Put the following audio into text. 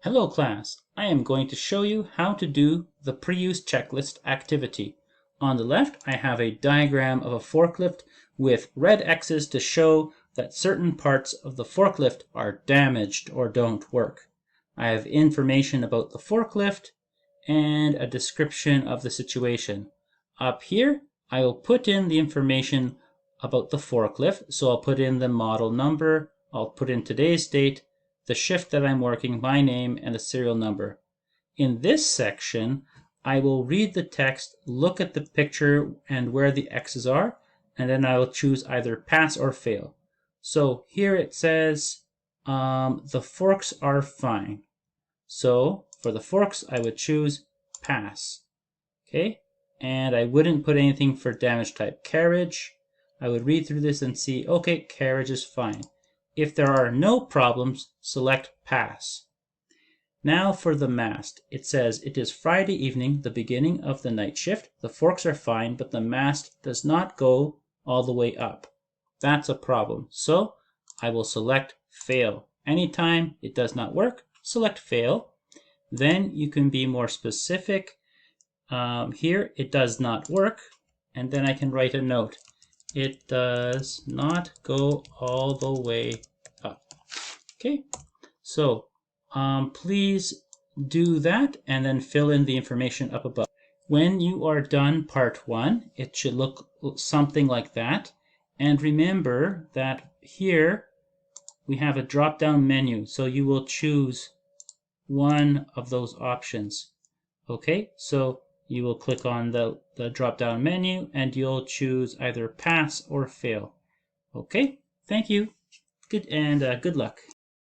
Hello class, I am going to show you how to do the pre-use checklist activity. On the left I have a diagram of a forklift with red X's to show that certain parts of the forklift are damaged or don't work. I have information about the forklift and a description of the situation. Up here I will put in the information about the forklift, so I'll put in the model number, I'll put in today's date, the shift that I'm working, my name, and the serial number. In this section, I will read the text, look at the picture and where the X's are, and then I will choose either pass or fail. So here it says the forks are fine. So for the forks, I would choose pass. Okay, and I wouldn't put anything for damage type. Carriage, I would read through this and see, okay, carriage is fine. If there are no problems, select pass. Now for the mast. It says it is Friday evening, the beginning of the night shift. The forks are fine, but the mast does not go all the way up. That's a problem. So I will select fail. Anytime it does not work, select fail. Then you can be more specific. Here it does not work, and then I can write a note. It does not go all the way up. Okay, so please do that and then fill in the information up above. When you are done part 1, it should look something like that. And remember that here we have a drop-down menu, so you will choose one of those options. Okay, so you will click on the drop-down menu and you'll choose either pass or fail. Okay, thank you. Good luck.